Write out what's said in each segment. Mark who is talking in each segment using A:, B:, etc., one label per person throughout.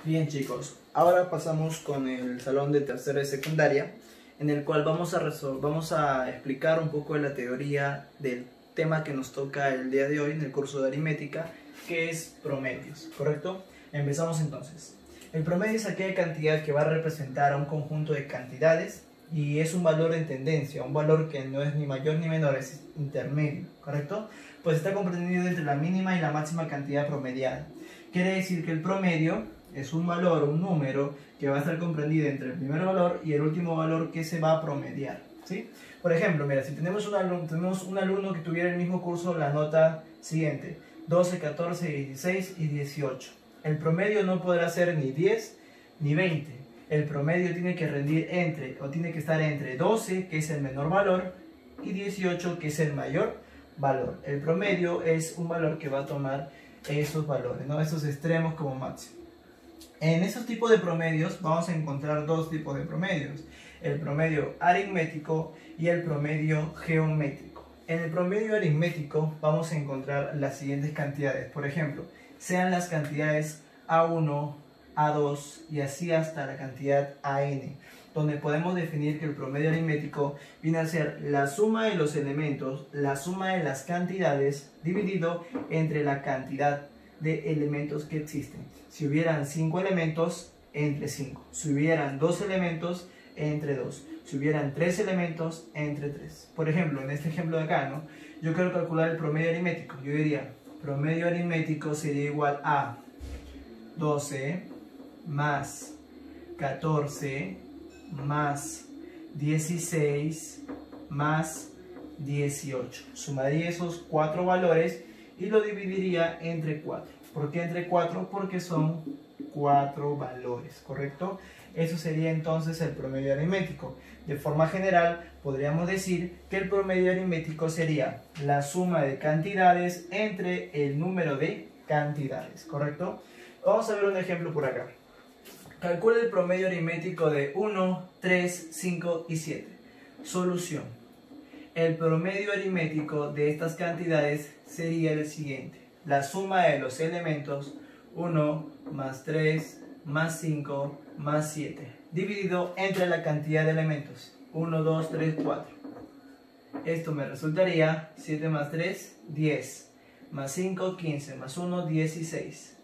A: Bien chicos, ahora pasamos con el salón de tercero de secundaria, en el cual vamos a explicar un poco de la teoría del tema que nos toca el día de hoy en el curso de aritmética, que es promedios, ¿correcto? Empezamos entonces. El promedio es aquella cantidad que va a representar a un conjunto de cantidades y es un valor en tendencia, un valor que no es ni mayor ni menor, es intermedio, ¿correcto? Pues está comprendido entre la mínima y la máxima cantidad promediada. Quiere decir que el promedio es un valor, un número que va a estar comprendido entre el primer valor y el último valor que se va a promediar, ¿sí? Por ejemplo, mira, si tenemos un alumno que tuviera el mismo curso, la nota siguiente, 12, 14, 16 y 18. El promedio no podrá ser ni 10 ni 20. El promedio tiene que tiene que estar entre 12, que es el menor valor, y 18, que es el mayor valor. El promedio es un valor que va a tomar esos valores, ¿no? Esos extremos como máximo. En esos tipos de promedios vamos a encontrar dos tipos de promedios: el promedio aritmético y el promedio geométrico. En el promedio aritmético vamos a encontrar las siguientes cantidades, por ejemplo, sean las cantidades A1, A2 y así hasta la cantidad AN, donde podemos definir que el promedio aritmético viene a ser la suma de los elementos, la suma de las cantidades dividido entre la cantidad de elementos que existen. Si hubieran 5 elementos, entre 5. Si hubieran 2 elementos, entre 2. Si hubieran 3 elementos, entre 3. Por ejemplo, en este ejemplo de acá, ¿no? Yo quiero calcular el promedio aritmético. Yo diría, promedio aritmético sería igual a 12 más 14 más 16 más 18. Sumaría esos 4 valores y lo dividiría entre 4. ¿Por qué entre 4? Porque son 4 valores, ¿correcto? Eso sería entonces el promedio aritmético. De forma general, podríamos decir que el promedio aritmético sería la suma de cantidades entre el número de cantidades, ¿correcto? Vamos a ver un ejemplo por acá. Calcula el promedio aritmético de 1, 3, 5 y 7. Solución. El promedio aritmético de estas cantidades sería el siguiente: la suma de los elementos 1 más 3 más 5 más 7 dividido entre la cantidad de elementos 1, 2, 3, 4. Esto me resultaría 7 más 3, 10 más 5, 15 más 1, 16.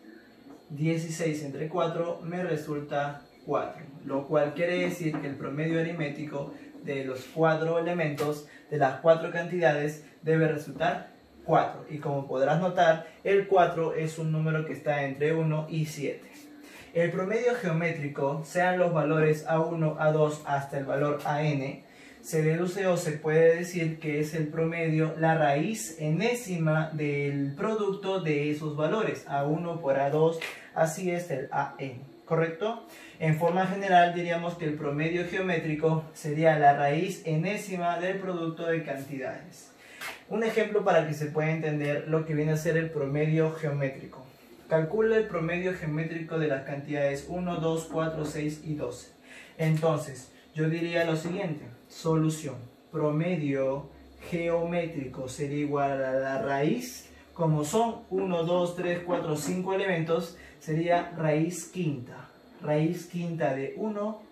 A: 16 entre 4 me resulta 4, lo cual quiere decir que el promedio aritmético de los 4 elementos, de las 4 cantidades, debe resultar 4. Y como podrás notar, el 4 es un número que está entre 1 y 7. El promedio geométrico, sean los valores A1, A2 hasta el valor AN, se deduce o se puede decir que es el promedio, la raíz enésima del producto de esos valores, A1 por A2, así es el AN, ¿correcto? En forma general diríamos que el promedio geométrico sería la raíz enésima del producto de cantidades. Un ejemplo para que se pueda entender lo que viene a ser el promedio geométrico. Calcula el promedio geométrico de las cantidades 1, 2, 4, 6 y 12. Entonces, yo diría lo siguiente: solución. Promedio geométrico sería igual a la raíz, como son 1, 2, 3, 4, 5 elementos, sería raíz quinta. Raíz quinta de 1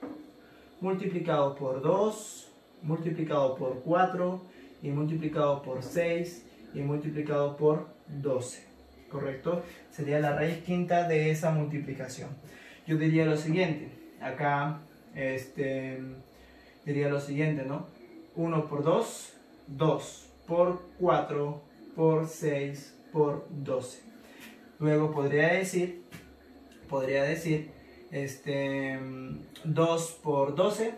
A: multiplicado por 2, multiplicado por 4 y multiplicado por 6 y multiplicado por 12, ¿correcto? Sería la raíz quinta de esa multiplicación. Yo diría lo siguiente, acá diría lo siguiente, ¿no? 1 por 2, 2 por 4 por 6 por 12. Luego podría decir 2 por 12,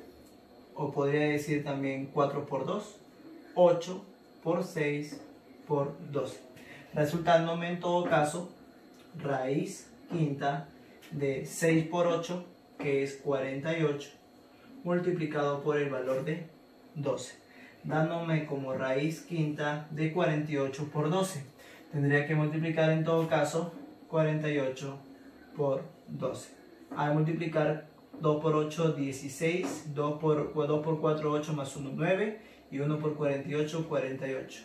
A: o podría decir también 4 por 2, 8 por 6 por 12, resultándome en todo caso raíz quinta de 6 por 8, que es 48, multiplicado por el valor de 12, dándome como raíz quinta de 48 por 12. Tendría que multiplicar en todo caso 48 por 12. Al multiplicar 2 por 8, 16, 2 por 4, 8 más 1, 9, y 1 por 48, 48.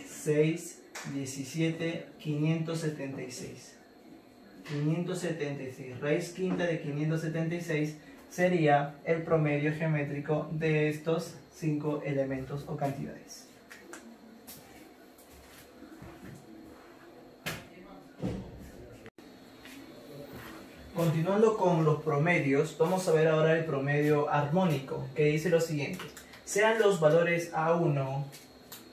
A: 6, 17, 576. 576. Raíz quinta de 576 sería el promedio geométrico de estos 5 elementos o cantidades. Continuando con los promedios, vamos a ver ahora el promedio armónico, que dice lo siguiente. Sean los valores A1,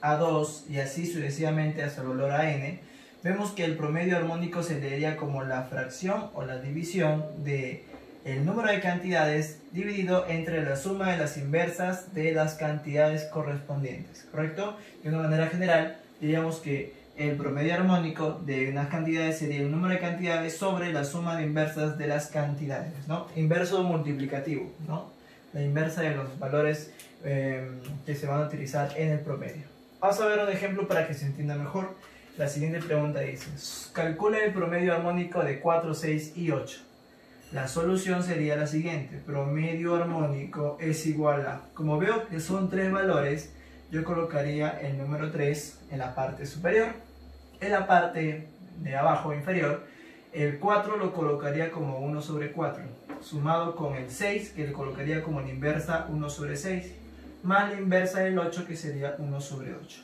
A: A2 y así sucesivamente hasta el valor AN, vemos que el promedio armónico se leería como la fracción o la división de el número de cantidades dividido entre la suma de las inversas de las cantidades correspondientes, ¿correcto? De una manera general, diríamos que el promedio armónico de unas cantidades sería el número de cantidades sobre la suma de inversas de las cantidades, ¿no? Inverso multiplicativo, ¿no? La inversa de los valores que se van a utilizar en el promedio. Vamos a ver un ejemplo para que se entienda mejor. La siguiente pregunta dice, calcula el promedio armónico de 4, 6 y 8. La solución sería la siguiente, promedio armónico es igual a, como veo que son 3 valores, yo colocaría el número 3 en la parte superior. En la parte de abajo inferior, el 4 lo colocaría como 1 sobre 4, sumado con el 6, que le colocaría como la inversa 1 sobre 6, más la inversa del 8, que sería 1 sobre 8,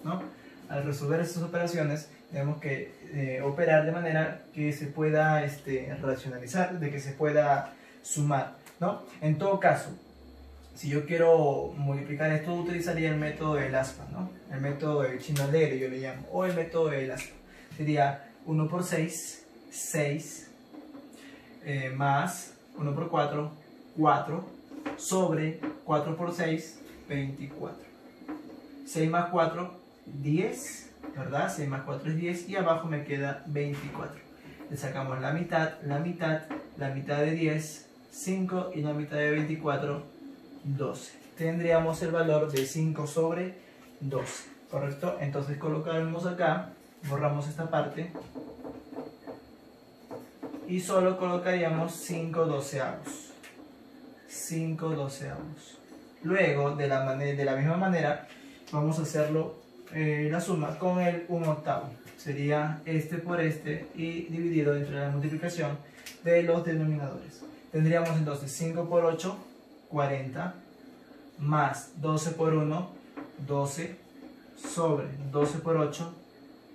A: ¿no? Al resolver estas operaciones, tenemos que operar de manera que se pueda racionalizar, de que se pueda sumar, ¿no? En todo caso, si yo quiero multiplicar esto, utilizaría el método del aspa, ¿no? El método del chino alegre, yo le llamo, o el método del aspa. Sería 1 por 6, 6, más 1 por 4, 4, sobre 4 por 6, 24. 6 más 4, 10, ¿verdad? 6 más 4 es 10 y abajo me queda 24. Le sacamos la mitad de 10, 5 y la mitad de 24, 12. Tendríamos el valor de 5 sobre 12, ¿correcto? Entonces colocaremos acá, borramos esta parte y solo colocaríamos 5 doceavos. 5 doceavos. Luego, de la misma manera, vamos a hacerlo la suma con el 1 octavo. Sería este por este y dividido entre la multiplicación de los denominadores. Tendríamos entonces 5 por 8, 40, más 12 por 1, 12, sobre 12 por 8,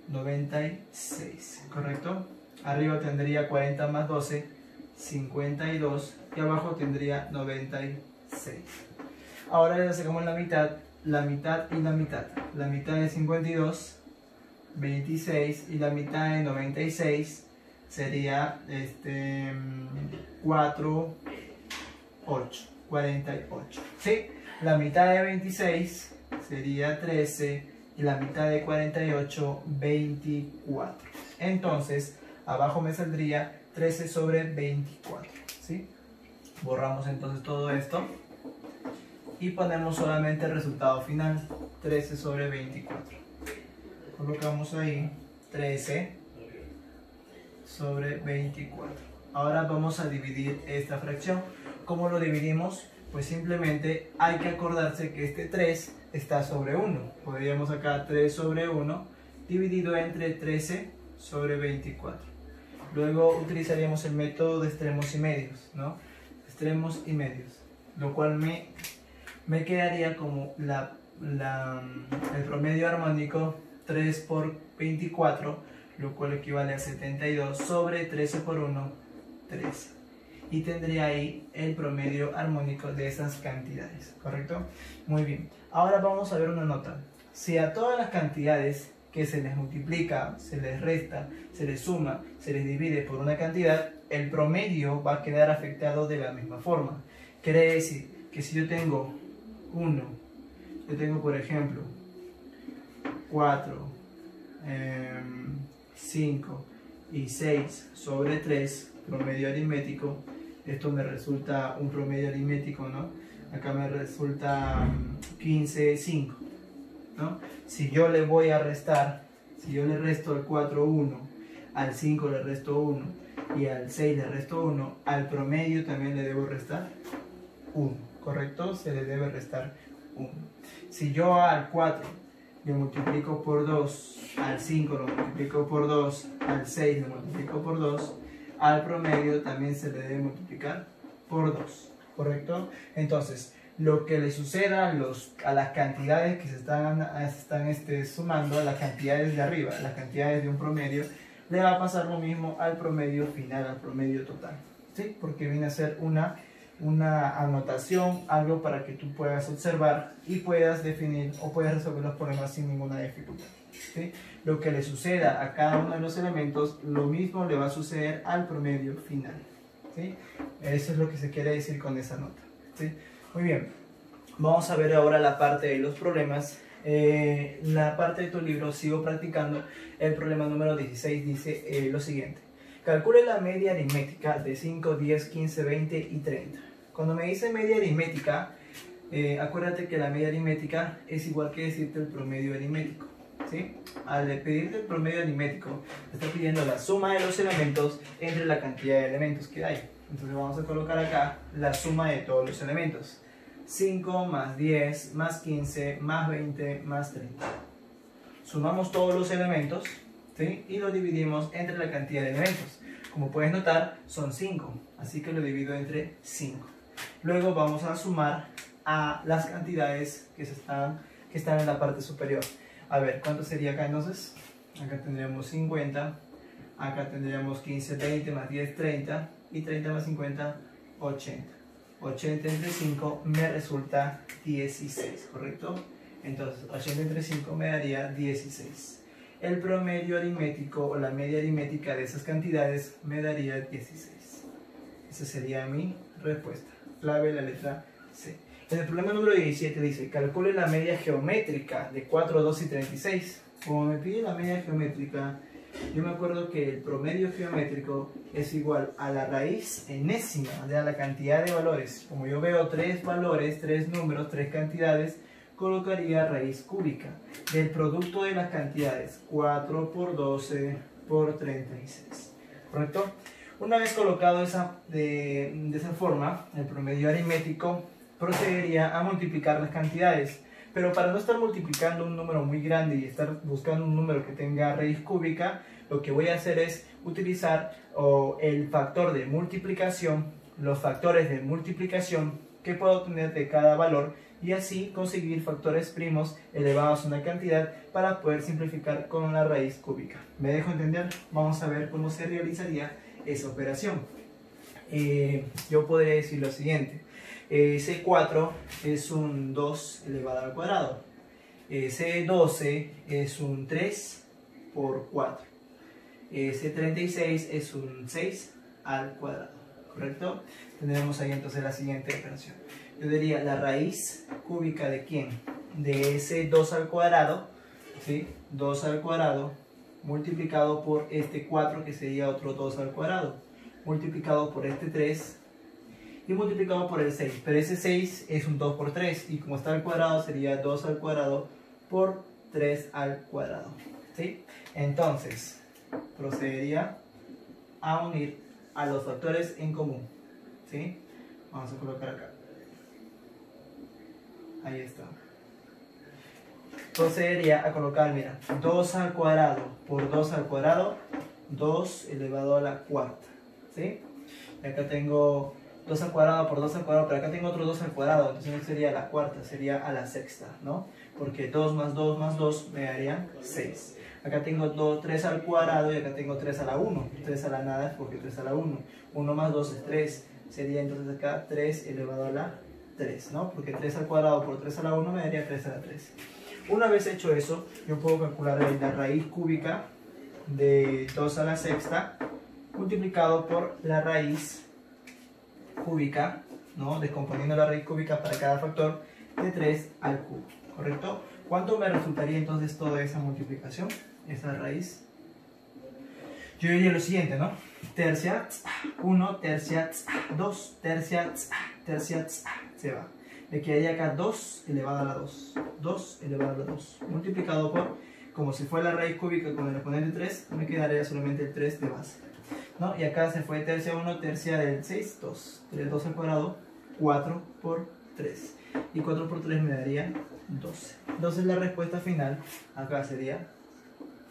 A: 96, ¿correcto? Arriba tendría 40 más 12, 52, y abajo tendría 96. Ahora le sacamos la mitad y la mitad. La mitad de 52, 26, y la mitad de 96 sería 4, 8, 48, ¿sí? La mitad de 26 sería 13 y la mitad de 48, 24. Entonces, abajo me saldría 13 sobre 24, ¿sí? Borramos entonces todo esto y ponemos solamente el resultado final, 13 sobre 24. Colocamos ahí 13 sobre 24. Ahora vamos a dividir esta fracción. ¿Cómo lo dividimos? Pues simplemente hay que acordarse que este 3 está sobre 1. Podríamos acá 3 sobre 1 dividido entre 13 sobre 24. Luego utilizaríamos el método de extremos y medios, ¿no? Extremos y medios, lo cual me quedaría como el promedio armónico 3 por 24, lo cual equivale a 72 sobre 13 por 1, 13. Y tendría ahí el promedio armónico de esas cantidades, ¿correcto? Muy bien. Ahora vamos a ver una nota. Si a todas las cantidades que se les multiplica, se les resta, se les suma, se les divide por una cantidad, el promedio va a quedar afectado de la misma forma. Quiere decir que si yo tengo 1, yo tengo por ejemplo 4, 5 y 6 sobre 3, promedio aritmético, esto me resulta un promedio aritmético, ¿no? Acá me resulta 15, 5, ¿no? Si yo le voy a restar, si yo le resto al 4 1, al 5 le resto 1 y al 6 le resto 1, al promedio también le debo restar 1, ¿correcto? Se le debe restar 1. Si yo al 4 le multiplico por 2, al 5 lo multiplico por 2, al 6 lo multiplico por 2, al promedio también se le debe multiplicar por 2, ¿correcto? Entonces, lo que le suceda a las cantidades que se están sumando, a las cantidades de arriba, las cantidades de un promedio, le va a pasar lo mismo al promedio final, al promedio total, ¿sí? Porque viene a ser una anotación, algo para que tú puedas observar y puedas definir o puedas resolver los problemas sin ninguna dificultad, ¿sí? Lo que le suceda a cada uno de los elementos, lo mismo le va a suceder al promedio final, ¿sí? Eso es lo que se quiere decir con esa nota, ¿sí? Muy bien, vamos a ver ahora la parte de los problemas. La parte de tu libro, sigo practicando. El problema número 16 dice lo siguiente: calcule la media aritmética de 5, 10, 15, 20 y 30. Cuando me dice media aritmética, acuérdate que la media aritmética es igual que decirte el promedio aritmético, ¿sí? Al pedirte el promedio aritmético, te está pidiendo la suma de los elementos entre la cantidad de elementos que hay. Entonces vamos a colocar acá la suma de todos los elementos. 5 más 10 más 15 más 20 más 30. Sumamos todos los elementos, ¿sí? Y lo dividimos entre la cantidad de elementos. Como puedes notar, son 5, así que lo divido entre 5. Luego vamos a sumar a las cantidades que están en la parte superior. A ver, ¿cuánto sería acá entonces? Acá tendríamos 50, acá tendríamos 15, 20 más 10, 30, y 30 más 50, 80. 80 entre 5 me resulta 16, ¿correcto? Entonces 80 entre 5 me daría 16. El promedio aritmético o la media aritmética de esas cantidades me daría 16. Esa sería mi respuesta. Clave la letra C. En el problema número 17 dice: calcule la media geométrica de 4, 2 y 36. Como me pide la media geométrica, yo me acuerdo que el promedio geométrico es igual a la raíz enésima de la cantidad de valores. Como yo veo 3 valores, 3 números, 3 cantidades, colocaría raíz cúbica del producto de las cantidades 4 por 12 por 36, ¿correcto? Una vez colocado de esa forma, el promedio aritmético procedería a multiplicar las cantidades. Pero para no estar multiplicando un número muy grande y estar buscando un número que tenga raíz cúbica, lo que voy a hacer es utilizar el factor de multiplicación, los factores de multiplicación que puedo obtener de cada valor, y así conseguir factores primos elevados a una cantidad para poder simplificar con la raíz cúbica. ¿Me dejo entender? Vamos a ver cómo se realizaría esa operación. Yo podría decir lo siguiente: C4 es un 2 elevado al cuadrado, C12 es un 3 por 4, C36 es un 6 al cuadrado, ¿correcto? Tendremos ahí entonces la siguiente operación. Yo diría la raíz cúbica de ¿quién? De ese 2 al cuadrado, ¿sí? 2 al cuadrado multiplicado por este 4, que sería otro 2 al cuadrado, multiplicado por este 3 y multiplicado por el 6, pero ese 6 es un 2 por 3 y como está al cuadrado sería 2 al cuadrado por 3 al cuadrado, ¿sí? Entonces procedería a unir a los factores en común, ¿sí? Vamos a colocar acá, ahí está. Procedería a colocar, mira, 2 al cuadrado por 2 al cuadrado, 2 elevado a la cuarta, ¿sí? Y acá tengo 2 al cuadrado por 2 al cuadrado, pero acá tengo otro 2 al cuadrado, entonces no sería la cuarta, sería a la sexta, ¿no? Porque 2 más 2 más 2 me darían 6. Acá tengo 3 al cuadrado y acá tengo 3 a la 1. 3 a la nada es porque 3 a la 1. 1 más 2 es 3. Sería entonces acá 3 elevado a la 3, ¿no? Porque 3 al cuadrado por 3 a la 1 me daría 3 a la 3. Una vez hecho eso, yo puedo calcular la raíz cúbica de 2 a la sexta multiplicado por la raíz cúbica, ¿no? Descomponiendo la raíz cúbica para cada factor, de 3 al cubo, ¿correcto? ¿Cuánto me resultaría entonces toda esa multiplicación? Esa raíz. Yo diría lo siguiente, ¿no? Tercia, 1, tercia, 2, tercia, tercia, se va. Me quedaría acá 2 elevado a la 2. 2 elevado a la 2. Multiplicado por, como si fuera la raíz cúbica con el exponente 3, me quedaría solamente el 3 de base, ¿no? Y acá se fue tercia 1, tercia del 6, 2. 3, 2 al cuadrado, 4 por 3. Y 4 por 3 me daría 12. Entonces la respuesta final acá sería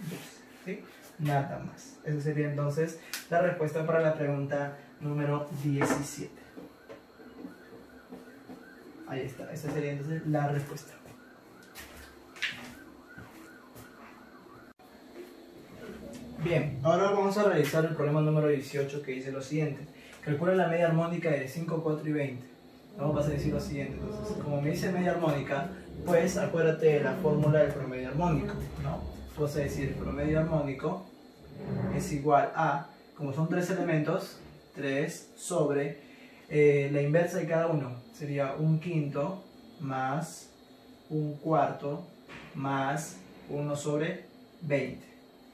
A: 12, ¿sí? nada más. Esa sería entonces la respuesta para la pregunta número 17. Ahí está, esa sería entonces la respuesta. Bien, ahora vamos a realizar el problema número 18 que dice lo siguiente. Calcula la media armónica de 5, 4 y 20. Vamos a decir lo siguiente, entonces, como me dice media armónica, pues acuérdate de la fórmula del promedio armónico, ¿no? Vas a decir el promedio armónico es igual a, como son tres elementos, 3 sobre la inversa de cada uno, sería un quinto más un cuarto más 1 sobre 20,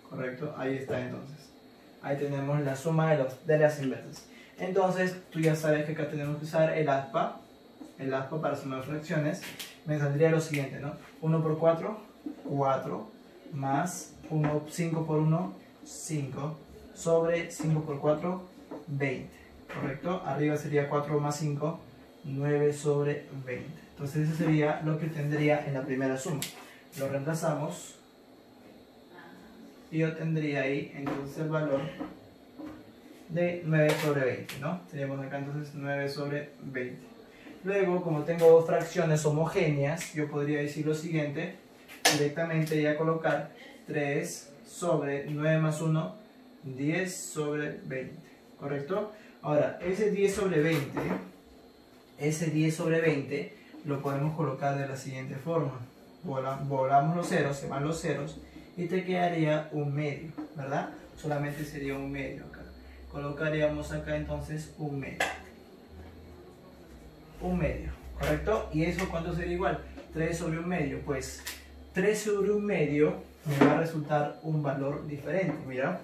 A: ¿correcto? Ahí está entonces. Ahí tenemos la suma de las inversas. Entonces, tú ya sabes que acá tenemos que usar el aspa para sumar fracciones. Me saldría lo siguiente, ¿no? 1 por 4, 4, más 5 por 1, 5, sobre 5 por 4, 20, ¿correcto? Arriba sería 4 más 5, 9 sobre 20. Entonces, eso sería lo que tendría en la primera suma. Lo reemplazamos y yo tendría ahí entonces el valor de 9 sobre 20, ¿no? Teníamos acá entonces 9 sobre 20. Luego, como tengo dos fracciones homogéneas, yo podría decir lo siguiente, directamente ya colocar 3 sobre 9 más 1, 10 sobre 20, ¿correcto? Ahora, ese 10 sobre 20 lo podemos colocar de la siguiente forma. Volamos los ceros, se van los ceros y te quedaría un medio, ¿verdad? Solamente sería un medio acá. Colocaríamos acá entonces un medio. Un medio, ¿correcto? ¿Y eso cuánto sería igual? 3 sobre un medio. Pues 3 sobre un medio me va a resultar un valor diferente. Mira,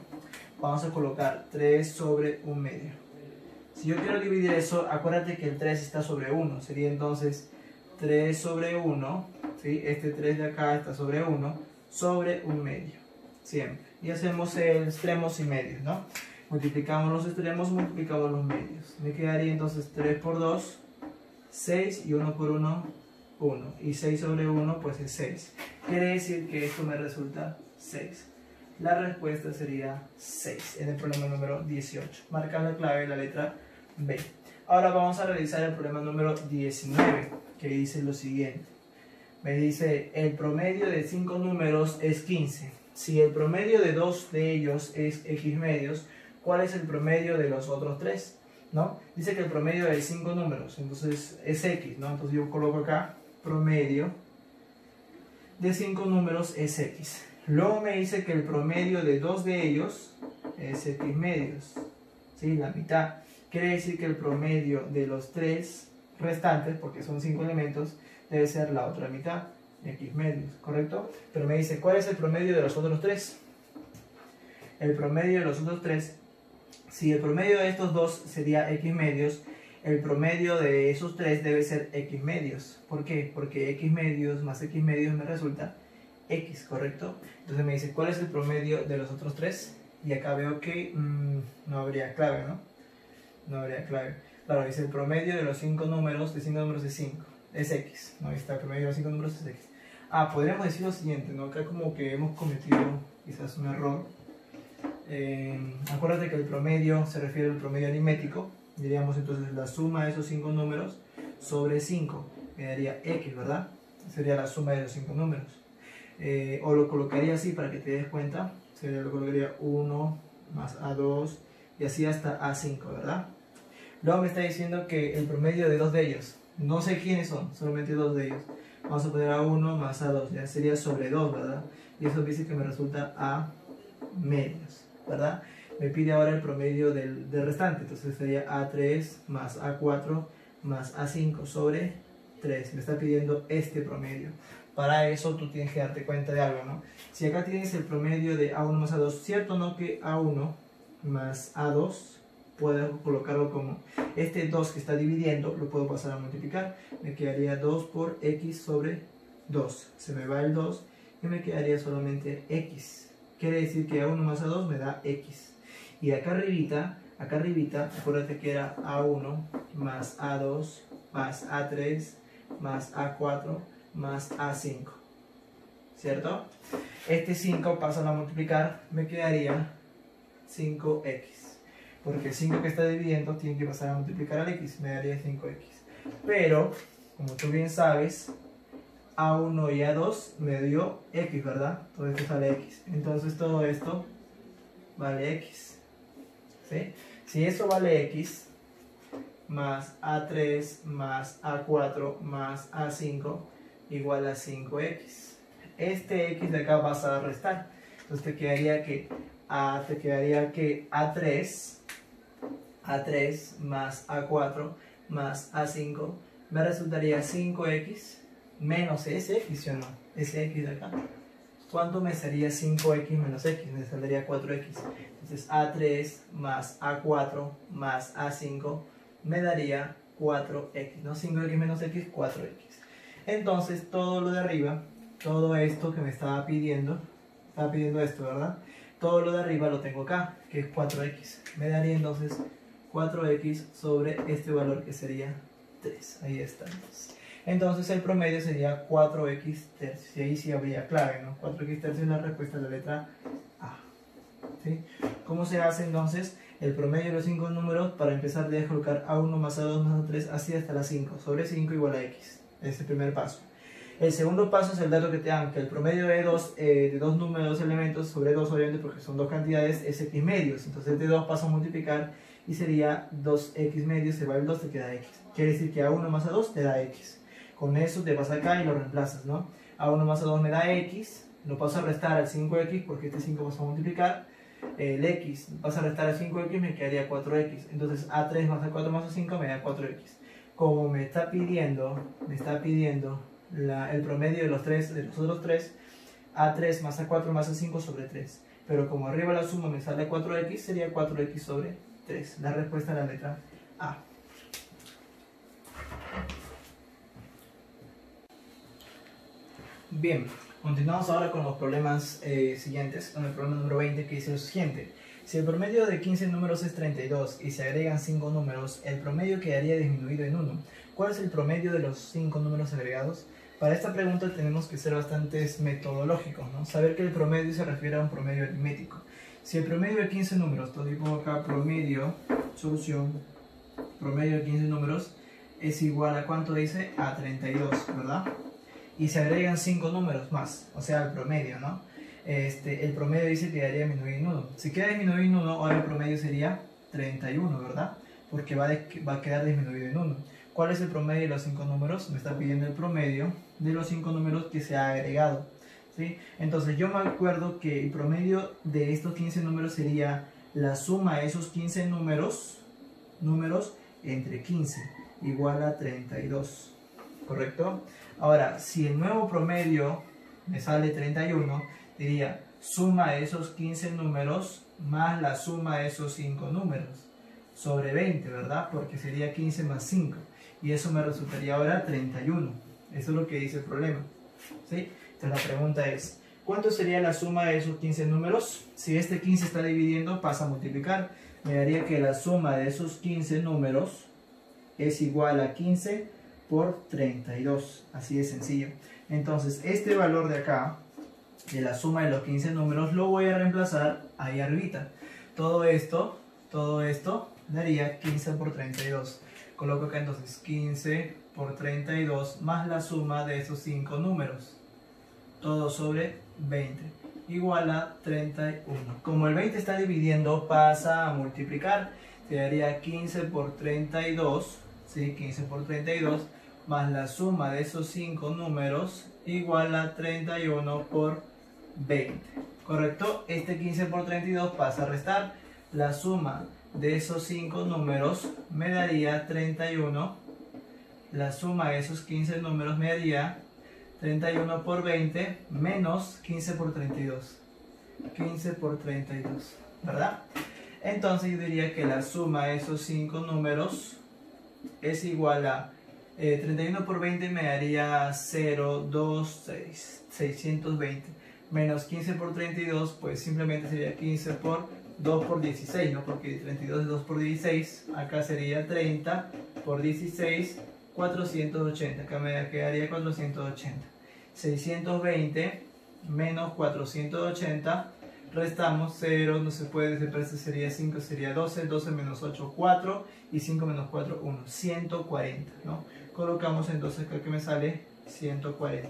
A: vamos a colocar 3 sobre un medio. Si yo quiero dividir eso, acuérdate que el 3 está sobre 1. Sería entonces 3 sobre 1, ¿sí? Este 3 de acá está sobre 1, sobre un medio. Siempre. Y hacemos extremos y medios, ¿no? Multiplicamos los extremos, multiplicamos los medios. Me quedaría entonces 3 por 2, 6 y 1 por 1, 1. Y 6 sobre 1 pues es 6. Quiere decir que esto me resulta 6. La respuesta sería 6 en el problema número 18. Marca la clave, la letra B. Ahora vamos a realizar el problema número 19, que dice lo siguiente. Me dice, el promedio de 5 números es 15. Si el promedio de 2 de ellos es x medios, ¿cuál es el promedio de los otros 3? ¿No? Dice que el promedio de 5 números, entonces es x, ¿no? Entonces yo coloco acá, promedio de 5 números es x. Luego me dice que el promedio de 2 de ellos es x medios, ¿sí? La mitad. Quiere decir que el promedio de los 3 restantes, porque son 5 elementos, debe ser la otra mitad, x medios, ¿correcto? Pero me dice, ¿cuál es el promedio de los otros 3? El promedio de los otros 3, si el promedio de estos dos sería x medios, el promedio de esos 3 debe ser x medios. ¿Por qué? Porque x medios más x medios me resulta x, ¿correcto? Entonces me dice, ¿cuál es el promedio de los otros 3? Y acá veo que no habría clave, ¿no? No habría clave. Claro, dice el promedio de los 5 números, de 5 números es 5, es x, ¿no? Ahí está, el promedio de los 5 números es x. Podríamos decir lo siguiente, ¿no? Acá como que hemos cometido quizás un error. Acuérdate que el promedio se refiere al promedio aritmético. Diríamos entonces la suma de esos 5 números sobre 5 me daría x, ¿verdad? Sería la suma de los 5 números. O lo colocaría así para que te des cuenta. Lo colocaría 1 más A2 y así hasta A5, ¿verdad? Luego me está diciendo que el promedio de 2 de ellos, no sé quiénes son, solamente 2 de ellos. Vamos a poner A1 más A2, ya sería sobre 2, ¿verdad? Y eso dice que me resulta A medios, ¿verdad? Me pide ahora el promedio del restante, entonces sería A3 más A4 más A5 sobre 3. Me está pidiendo este promedio. Para eso tú tienes que darte cuenta de algo, ¿no? Si acá tienes el promedio de A1 más A2, ¿cierto no que A1 más A2 puedo colocarlo como este 2 que está dividiendo, lo puedo pasar a multiplicar? Me quedaría 2 por x sobre 2. Se me va el 2 y me quedaría solamente x. Quiere decir que A1 más A2 me da x. Y acá arribita, acuérdate que era A1 más A2 más A3 más A4 más A5, ¿cierto? Este 5 pasando a multiplicar, me quedaría 5x. Porque el 5 que está dividiendo tiene que pasar a multiplicar al x, me daría 5x. Pero, como tú bien sabes, A1 y A2 me dio x, ¿verdad? Todo esto sale x. Entonces todo esto vale x. ¿Sí? Si eso vale x, más A3 más A4 más A5 igual a 5x. Este x de acá pasa a restar. Entonces te quedaría que A3 más A4 más A5 me resultaría 5x menos ese x, ¿sí o no? Ese x de acá. ¿Cuánto me sería 5x menos x? Me saldría 4x. Entonces A3 más A4 más A5 me daría 4x, ¿no? 5x menos x, 4x. Entonces todo lo de arriba, todo esto que me estaba pidiendo esto, ¿verdad? Todo lo de arriba lo tengo acá, que es 4x. Me daría entonces 4x sobre este valor que sería 3. Ahí está. Entonces el promedio sería 4x tercios. Y ahí sí habría clave, ¿no? 4x tercios es la respuesta de la letra A. ¿Sí? ¿Cómo se hace entonces el promedio de los 5 números? Para empezar debes colocar A1 más A2 más A3 así hasta la 5. Sobre 5 igual a x. Es el primer paso. El segundo paso es el dato que te dan, que el promedio de dos números, dos elementos, sobre 2 obviamente porque son dos cantidades, es x medios. Entonces de 2 paso a multiplicar y sería 2x medios, se va el 2, te queda x. Quiere decir que A1 más A2 te da x. Con eso te vas acá y lo reemplazas, ¿no? A1 más A2 me da x, lo paso a restar al 5x porque este 5 pasa a multiplicar. El x pasa a restar al 5x, me quedaría 4x. Entonces A3 más A4 más A5 me da 4x. Como me está pidiendo el promedio de los otros tres, A3 más A4 más A5 sobre 3. Pero como arriba la suma me sale 4x, sería 4x sobre 3. La respuesta es la letra A. Bien, continuamos ahora con los problemas siguientes, con el problema número 20 que dice lo siguiente. Si el promedio de 15 números es 32 y se agregan 5 números, el promedio quedaría disminuido en 1. ¿Cuál es el promedio de los 5 números agregados? Para esta pregunta tenemos que ser bastante metodológicos, ¿no? Saber que el promedio se refiere a un promedio aritmético. Si el promedio de 15 números, todo tipo acá promedio, solución, promedio de 15 números es igual a ¿cuánto dice? A 32, ¿verdad? Y se agregan 5 números más, o sea el promedio, ¿no? El promedio dice que quedaría disminuido en 1. Si queda disminuido en 1, ahora el promedio sería 31, ¿verdad? Porque va a quedar disminuido en 1. ¿Cuál es el promedio de los 5 números? Me está pidiendo el promedio de los 5 números que se ha agregado, ¿sí? Entonces yo me acuerdo que el promedio de estos 15 números sería la suma de esos 15 números entre 15, igual a 32, ¿correcto? Ahora, si el nuevo promedio me sale 31, diría suma de esos 15 números más la suma de esos 5 números sobre 20, ¿verdad? Porque sería 15 más 5 y eso me resultaría ahora 31. Eso es lo que dice el problema, ¿sí? Entonces la pregunta es, ¿cuánto sería la suma de esos 15 números? Si este 15 está dividiendo, pasa a multiplicar. Me daría que la suma de esos 15 números es igual a 15 por 32, así de sencillo. Entonces este valor de acá, de la suma de los 15 números, lo voy a reemplazar ahí arribita. Todo esto daría 15 por 32. Coloco acá entonces 15 por 32 más la suma de esos 5 números, todo sobre 20, igual a 31. Como el 20 está dividiendo, pasa a multiplicar. Te daría 15 por 32, ¿sí? 15 por 32 más la suma de esos 5 números igual a 31 por 20, ¿correcto? Este 15 por 32 pasa a restar. La suma de esos 5 números me daría 31. La suma de esos 15 números me daría 31 por 20 menos 15 por 32. 15 por 32, ¿verdad? Entonces yo diría que la suma de esos 5 números es igual a 31 por 20 me daría 0, 2, 6, 620. Menos 15 por 32, pues simplemente sería 15 por 2 por 16, ¿no? Porque 32 es 2 por 16. Acá sería 30 por 16, 480. Acá me quedaría 480. 620 menos 480, restamos 0, no se puede, se presta, sería 5, sería 12, 12 menos 8, 4, y 5 menos 4, 1, 140, ¿no? Colocamos entonces acá que me sale 140.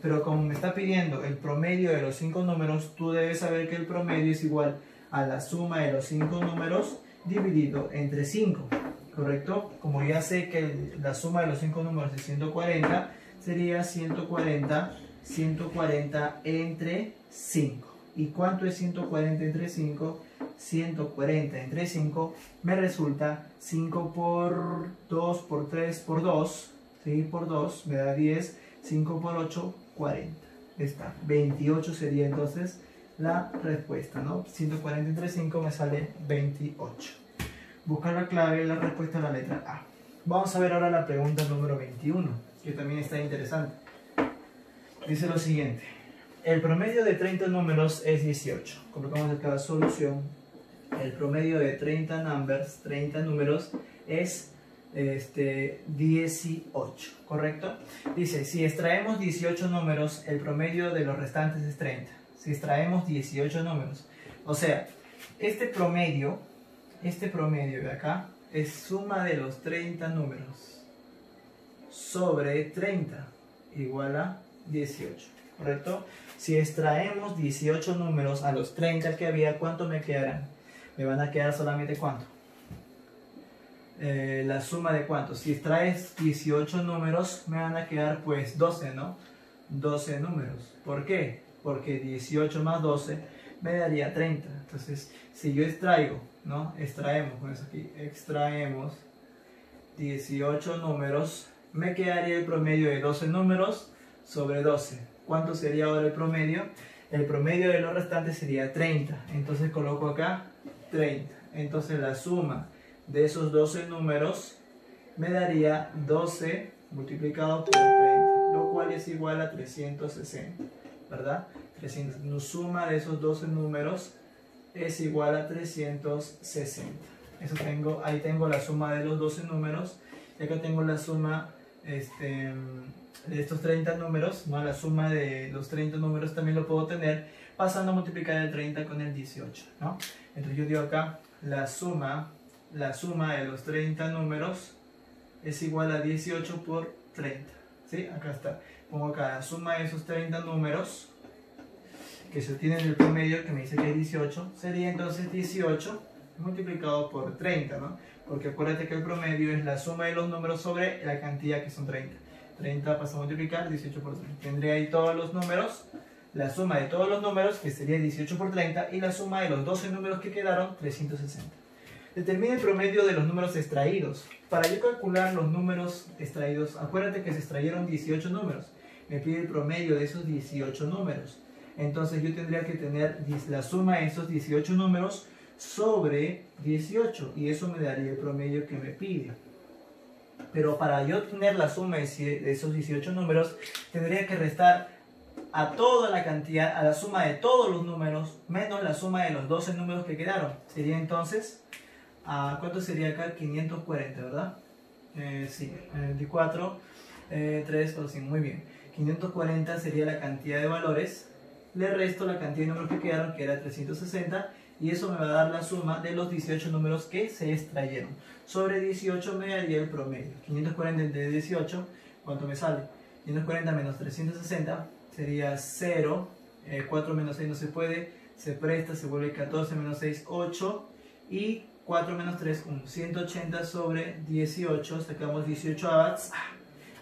A: Pero como me está pidiendo el promedio de los 5 números, tú debes saber que el promedio es igual a la suma de los 5 números dividido entre 5, ¿correcto? Como ya sé que la suma de los 5 números es 140, sería 140 entre 5. ¿Y cuánto es 140 entre 5? 140 entre 5 me resulta 5 por 2 por 3 por 2, ¿sí? Por 2 me da 10, 5 por 8, 40. Está, 28 sería entonces la respuesta, ¿no? 140 entre 5 me sale 28. Buscar la clave, la respuesta a la letra A. Vamos a ver ahora la pregunta número 21, que también está interesante. Dice lo siguiente: el promedio de 30 números es 18. Colocamos acá la solución. El promedio de 30 números es 18, ¿correcto? Dice, si extraemos 18 números, el promedio de los restantes es 30. Si extraemos 18 números, o sea, este promedio de acá es suma de los 30 números sobre 30 igual a 18, ¿correcto? Si extraemos 18 números a los 30 que había, ¿cuánto me quedarán? Me van a quedar solamente ¿cuánto? La suma de cuántos. Si extraes 18 números, me van a quedar pues 12, ¿no? 12 números. ¿Por qué? Porque 18 más 12 me daría 30. Entonces, si yo extraigo, ¿no? Extraemos, con eso aquí, extraemos 18 números, me quedaría el promedio de 12 números sobre 12. ¿Cuánto sería ahora el promedio? El promedio de los restantes sería 30. Entonces coloco acá 30. Entonces la suma de esos 12 números me daría 12 multiplicado por 30, lo cual es igual a 360, ¿verdad? 300. La suma de esos 12 números es igual a 360. Eso tengo, ahí tengo la suma de los 12 números, y acá tengo la suma de estos 30 números, ¿no? La suma de los 30 números también lo puedo tener pasando a multiplicar el 30 con el 18, ¿no? Entonces yo digo acá, la suma de los 30 números es igual a 18 por 30, ¿sí? Acá está. Pongo acá la suma de esos 30 números que se obtienen del promedio, que me dice que es 18, sería entonces 18 multiplicado por 30, ¿no? Porque acuérdate que el promedio es la suma de los números sobre la cantidad que son 30. 30 pasa a multiplicar 18 por 30. Tendré ahí todos los números, la suma de todos los números, que sería 18 por 30, y la suma de los 12 números que quedaron, 360. Determina el promedio de los números extraídos. Para yo calcular los números extraídos, acuérdate que se extrayeron 18 números. Me pide el promedio de esos 18 números. Entonces yo tendría que tener la suma de esos 18 números sobre 18, y eso me daría el promedio que me pide. Pero para yo tener la suma de esos 18 números, tendría que restar a toda la cantidad, a la suma de todos los números, menos la suma de los 12 números que quedaron. Sería entonces, ¿cuánto sería acá? 540, ¿verdad? Sí, 24, 3, 4, 5, muy bien. 540 sería la cantidad de valores, le resto la cantidad de números que quedaron, que era 360, y eso me va a dar la suma de los 18 números que se extrayeron. Sobre 18 me daría el promedio. 540 entre 18, ¿cuánto me sale? 540 menos 360 sería 0, 4 menos 6 no se puede, se presta, se vuelve 14 menos 6, 8, y 4 menos 3, 1. 180 sobre 18, sacamos 18 abats,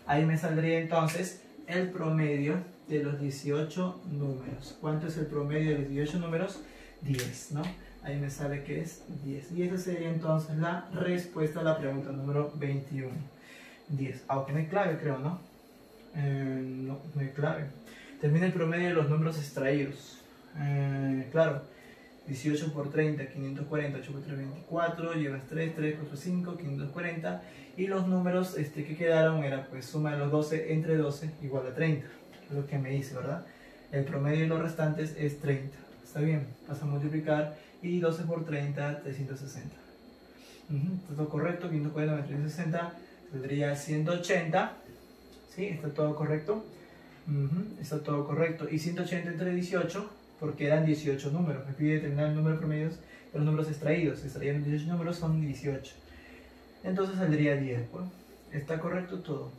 A: ahí me saldría entonces el promedio de los 18 números. ¿Cuánto es el promedio de los 18 números? 10, ¿no? Ahí me sale que es 10. Y esa sería entonces la respuesta a la pregunta número 21. 10. Aunque no hay clave, creo, ¿no? No hay clave. Termina el promedio de los números extraídos. Claro, 18 por 30, 540, 8 por 3, 24, llevas 3, 3, 4, 5, 540. Y los números que quedaron era pues suma de los 12 entre 12 igual a 30. Es lo que me dice, ¿verdad? El promedio de los restantes es 30. Está bien, pasa a multiplicar, y 12 por 30, 360. Está todo correcto, 540 más 360 tendría 180. ¿Sí? Está todo correcto. Está todo correcto. Y 180 entre 18, porque eran 18 números. Me pide determinar el número de promedios de los números extraídos. Extraían 18 números, son 18. Entonces saldría 10. Pues. ¿Está correcto todo?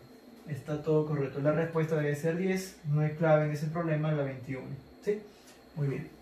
A: Está todo correcto. La respuesta debe ser 10. No hay clave en ese problema, la 21. ¿Sí? Muy bien.